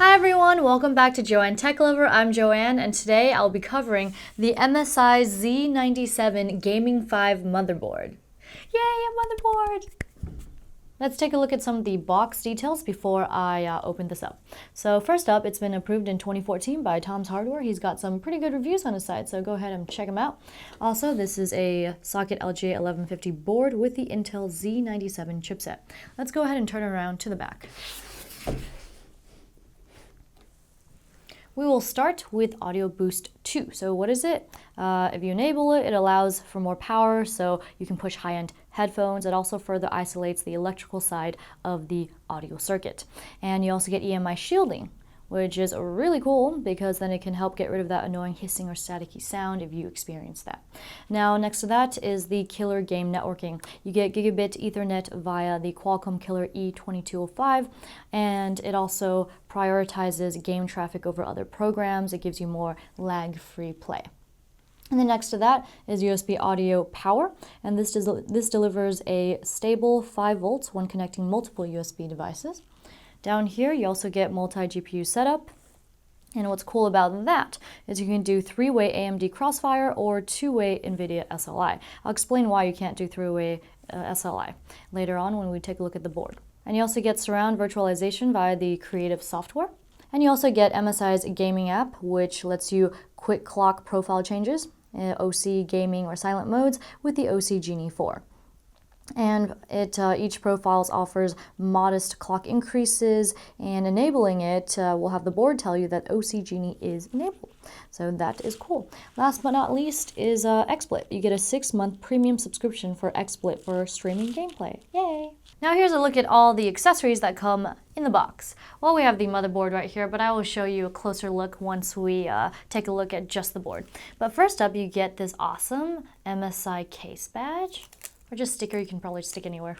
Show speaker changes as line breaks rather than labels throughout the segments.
Hi everyone, welcome back to Joanne Tech Lover. I'm Joanne, and today I'll be covering the MSI Z97 Gaming 5 motherboard. Yay, a motherboard! Let's take a look at some of the box details before I open this up. So first up, it's been approved in 2014 by Tom's Hardware. He's got some pretty good reviews on his site, so go ahead and check him out. Also, this is a socket LGA 1150 board with the Intel Z97 chipset. Let's go ahead and turn it around to the back. We will start with Audio Boost 2. So what is it? If you enable it, it allows for more power, so you can push high-end headphones. It also further isolates the electrical side of the audio circuit. And you also get EMI shielding, which is really cool because then it can help get rid of that annoying hissing or staticky sound if you experience that. Now, next to that is the Killer Game Networking. You get gigabit Ethernet via the Qualcomm Killer E2205, and it also prioritizes game traffic over other programs. It gives you more lag-free play. And then next to that is USB audio power, and this delivers a stable 5 volts when connecting multiple USB devices. Down here, you also get multi-GPU setup. And what's cool about that is you can do 3-way AMD Crossfire or 2-way NVIDIA SLI. I'll explain why you can't do 3-way SLI later on when we take a look at the board. And you also get surround virtualization via the Creative software. And you also get MSI's gaming app, which lets you quick clock profile changes, OC gaming or silent modes with the OC Genie 4. And each profile offers modest clock increases, and enabling it will have the board tell you that OC Genie is enabled. So that is cool. Last but not least is XSplit. You get a 6-month premium subscription for XSplit for streaming gameplay. Yay! Now here's a look at all the accessories that come in the box. Well, we have the motherboard right here, but I will show you a closer look once we take a look at just the board. But first up, you get this awesome MSI case badge. Or just sticker, you can probably stick anywhere.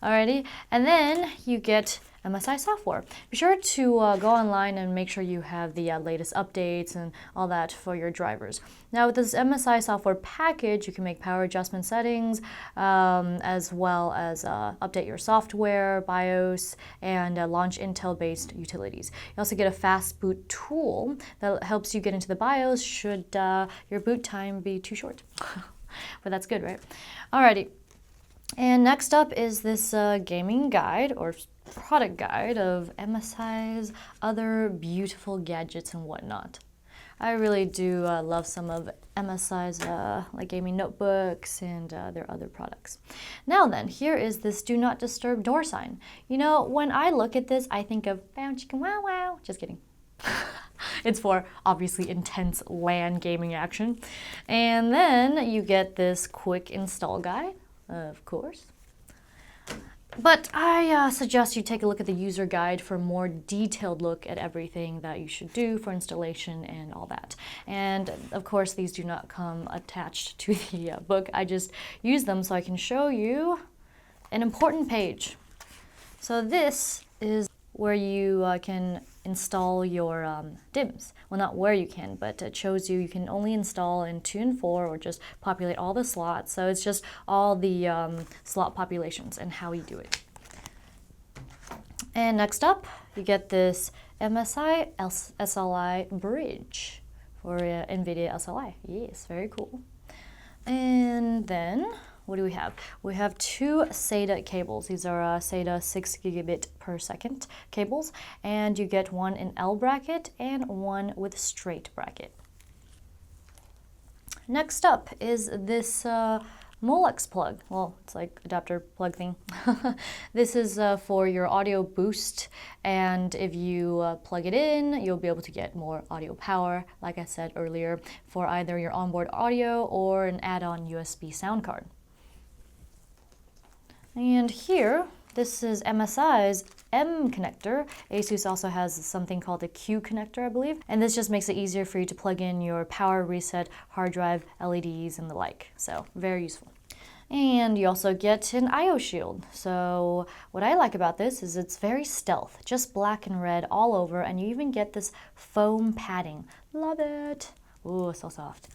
Alrighty, and then you get MSI software. Be sure to go online and make sure you have the latest updates and all that for your drivers. Now with this MSI software package, you can make power adjustment settings, as well as update your software, BIOS, and launch Intel-based utilities. You also get a fast boot tool that helps you get into the BIOS should your boot time be too short. But that's good, right? Alrighty. And next up is this gaming guide or product guide of MSI's other beautiful gadgets and whatnot. I really do love some of MSI's like gaming notebooks and their other products. Now then, here is this do not disturb door sign. You know, when I look at this, I think of bow chicka wow wow. Just kidding. It's for obviously intense LAN gaming action. And then you get this quick install guide, of course. But I suggest you take a look at the user guide for a more detailed look at everything that you should do for installation and all that. And of course, these do not come attached to the book. I just use them so I can show you an important page. So this is where you can install your DIMMs. Well, not where you can, but it shows you can only install in 2 and 4 or just populate all the slots. So it's just all the slot populations and how you do it. And next up, you get this MSI SLI bridge for NVIDIA SLI. Yes, very cool. And then what do we have? We have 2 SATA cables. These are SATA 6 gigabit per second cables, and you get one in L bracket and one with straight bracket. Next up is this Molex plug. Well, it's like adapter plug thing. This is for your audio boost, and if you plug it in, you'll be able to get more audio power, like I said earlier, for either your onboard audio or an add-on USB sound card. And here, this is MSI's M connector. ASUS also has something called a Q connector, I believe. And this just makes it easier for you to plug in your power reset, hard drive, LEDs, and the like. So, very useful. And you also get an IO shield. So what I like about this is it's very stealth, just black and red all over, and you even get this foam padding. Love it. Ooh, so soft.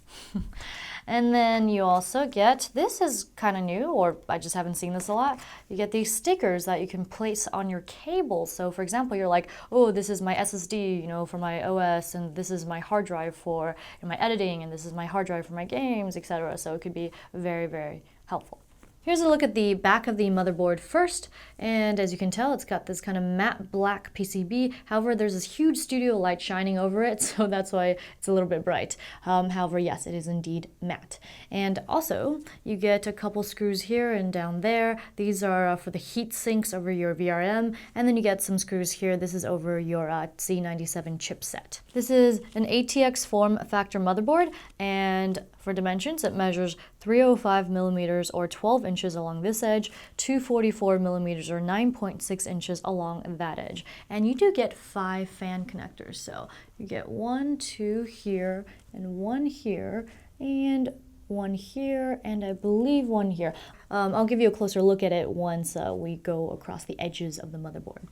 And then you also get, this is kind of new, or I just haven't seen this a lot, you get these stickers that you can place on your cables. So for example, you're like, oh, this is my SSD, you know, for my OS, and this is my hard drive for my editing, and this is my hard drive for my games, etc. So it could be very, very helpful. Here's a look at the back of the motherboard first, and as you can tell, it's got this kind of matte black PCB. However, there's this huge studio light shining over it, so that's why it's a little bit bright. However, yes, it is indeed matte. And also, you get a couple screws here and down there. These are for the heat sinks over your VRM, and then you get some screws here. This is over your Z97 chipset. This is an ATX form factor motherboard, and for dimensions, it measures 305 millimeters or 12 inches along this edge, 244 millimeters or 9.6 inches along that edge. And you do get 5 fan connectors. So you get 1, 2 here, and 1 here, and 1 here, and I believe 1 here. I'll give you a closer look at it once we go across the edges of the motherboard.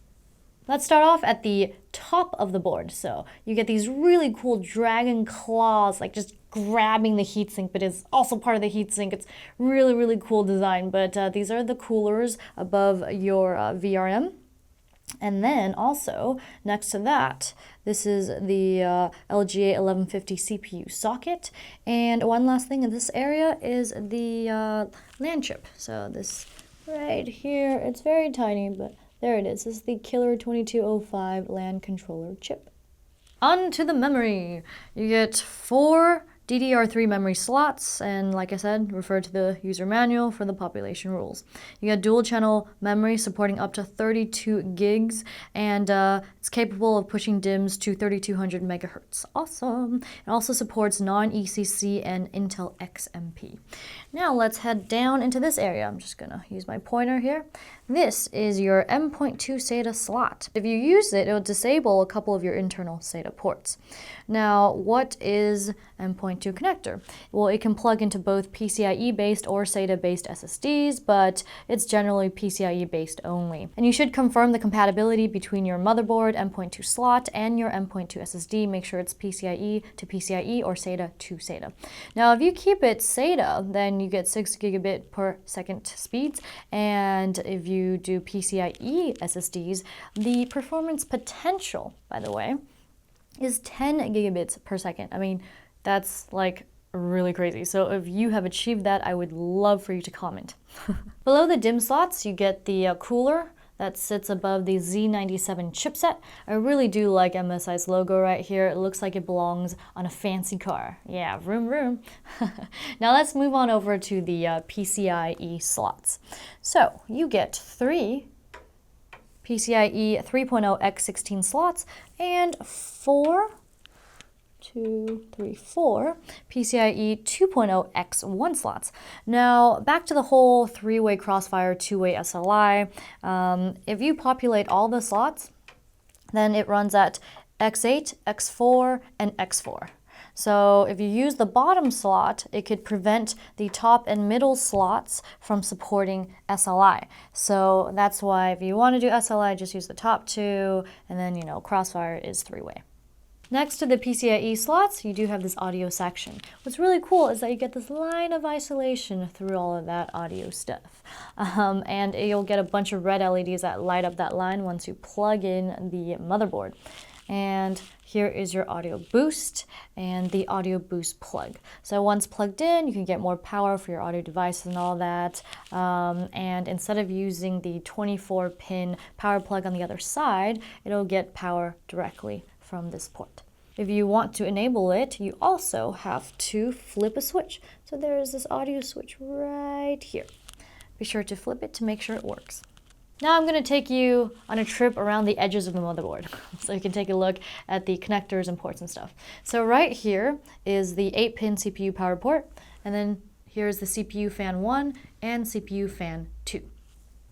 Let's start off at the top of the board. So you get these really cool dragon claws, like just grabbing the heatsink, but it's also part of the heatsink. It's really, really cool design. But these are the coolers above your VRM. And then also next to that, this is the LGA 1150 CPU socket. And one last thing in this area is the LAN chip. So this right here, it's very tiny, but there it is. This is the Killer 2205 LAN controller chip. On to the memory. You get 4 DDR3 memory slots, and like I said, refer to the user manual for the population rules. You get dual channel memory supporting up to 32 gigs, and it's capable of pushing DIMMs to 3200 megahertz. Awesome. It also supports non-ECC and Intel XMP. Now let's head down into this area. I'm just gonna use my pointer here. This is your M.2 SATA slot. If you use it, it will disable a couple of your internal SATA ports. Now, what is M.2 connector? Well, it can plug into both PCIe-based or SATA-based SSDs, but it's generally PCIe-based only. And you should confirm the compatibility between your motherboard M.2 slot and your M.2 SSD. Make sure it's PCIe to PCIe or SATA to SATA. Now, if you keep it SATA, then you get 6 gigabit per second speeds, and if you do PCIe SSDs, the performance potential, by the way, is 10 gigabits per second. I mean, that's like really crazy. So if you have achieved that, I would love for you to comment. Below the DIMM slots, you get the cooler that sits above the Z97 chipset. I really do like MSI's logo right here. It looks like it belongs on a fancy car. Yeah, vroom vroom. Now let's move on over to the PCIe slots. So you get 3 PCIe 3.0 x16 slots and 4 PCIe 2.0 x1 slots. Now, back to the whole 3-way Crossfire, 2-way SLI. If you populate all the slots, then it runs at x8, x4, and x4. So if you use the bottom slot, it could prevent the top and middle slots from supporting SLI. So that's why if you want to do SLI, just use the top 2, and then, you know, Crossfire is 3-way. Next to the PCIe slots, you do have this audio section. What's really cool is that you get this line of isolation through all of that audio stuff. And you'll get a bunch of red LEDs that light up that line once you plug in the motherboard. And here is your audio boost and the audio boost plug. So once plugged in, you can get more power for your audio devices and all that. And instead of using the 24-pin power plug on the other side, it'll get power directly from this port. If you want to enable it, you also have to flip a switch. So there is this audio switch right here. Be sure to flip it to make sure it works. Now I'm going to take you on a trip around the edges of the motherboard so you can take a look at the connectors and ports and stuff. So right here is the 8-pin CPU power port, and then here's the CPU fan 1 and CPU fan 2.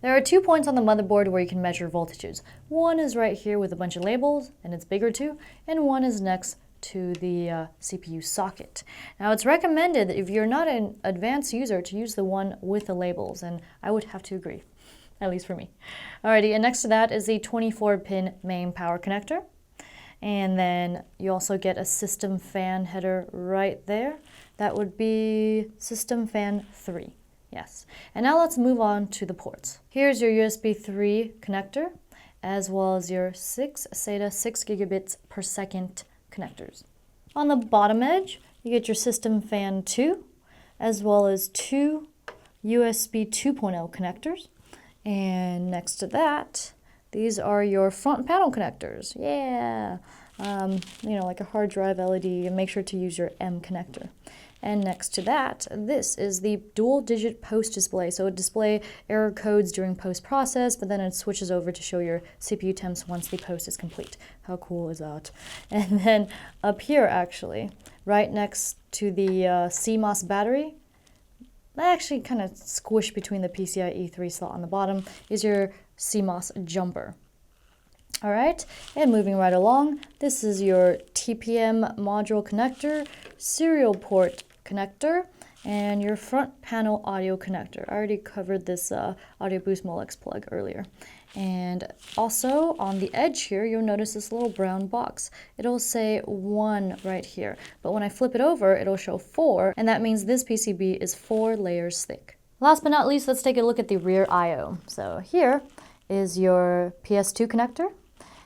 There are 2 points on the motherboard where you can measure voltages. One is right here with a bunch of labels, and it's bigger too, and one is next to the CPU socket. Now it's recommended that if you're not an advanced user to use the one with the labels, and I would have to agree. At least for me. Alrighty, and next to that is the 24-pin main power connector. And then you also get a system fan header right there. That would be system fan 3. Yes. And now let's move on to the ports. Here's your USB 3 connector, as well as your 6 SATA 6 gigabits per second connectors. On the bottom edge, you get your system fan 2, as well as 2 USB 2.0 connectors. And next to that, these are your front panel connectors. Yeah. Like a hard drive LED, and make sure to use your M connector. And next to that, this is the dual digit post display. So it displays error codes during post process, but then it switches over to show your CPU temps once the post is complete. How cool is that? And then up here, actually, right next to the CMOS battery, that actually kind of squished between the PCIe 3 slot on the bottom, is your CMOS jumper. All right, and moving right along, this is your TPM module connector, serial port connector, and your front panel audio connector. I already covered this Audio Boost Molex plug earlier. And also on the edge here, you'll notice this little brown box. It'll say 1 right here, but when I flip it over, it'll show 4, and that means this PCB is 4 layers thick. Last but not least, let's take a look at the rear I/O. So here is your PS2 connector.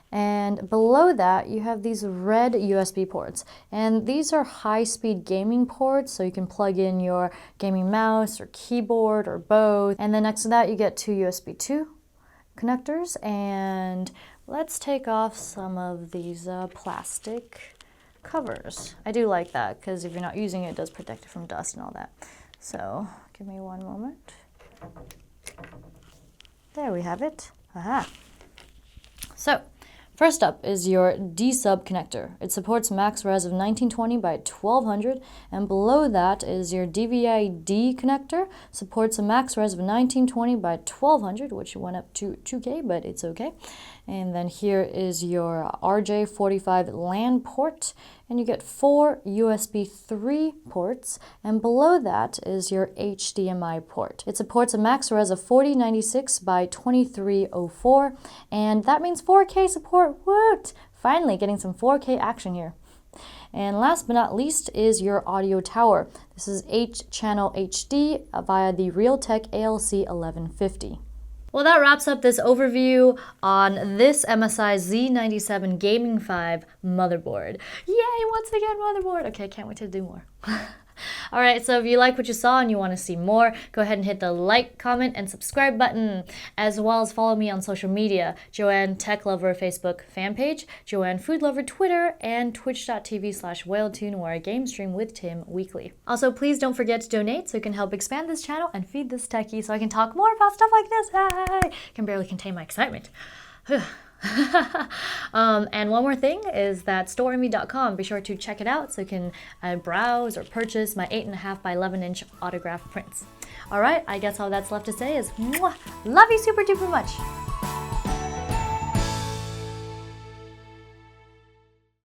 And below that, you have these red USB ports. And these are high-speed gaming ports, so you can plug in your gaming mouse or keyboard or both. And then next to that, you get 2 USB 2 connectors. And let's take off some of these plastic covers. I do like that, because if you're not using it, it does protect it from dust and all that. So give me one moment. There we have it. Aha. So, first up is your D-sub connector. It supports max res of 1920 by 1200, and below that is your DVI-D connector. Supports a max res of 1920 by 1200, which went up to 2K, but it's okay. And then here is your RJ45 LAN port, and you get 4 USB 3 ports, and below that is your HDMI port. It supports a max res of 4096 by 2304, and that means 4K support. Woot! Finally getting some 4K action here. And last but not least is your audio tower. This is 8-channel HD via the Realtek ALC 1150. Well, that wraps up this overview on this MSI Z97 Gaming 5 motherboard. Yay, once again, motherboard. Okay, can't wait to do more. All right, so if you like what you saw and you want to see more, go ahead and hit the like, comment, and subscribe button, as well as follow me on social media, Joanne Tech Lover Facebook fan page, Joanne Food Lover Twitter, and twitch.tv/WhaleTune, where I game stream with Tim weekly. Also, please don't forget to donate so you can help expand this channel and feed this techie so I can talk more about stuff like this. I can barely contain my excitement. And one more thing is that storeenvy.com. Be sure to check it out so you can browse or purchase my 8.5 by 11 inch autograph prints. All right, I guess all that's left to say is mwah, love you super duper much.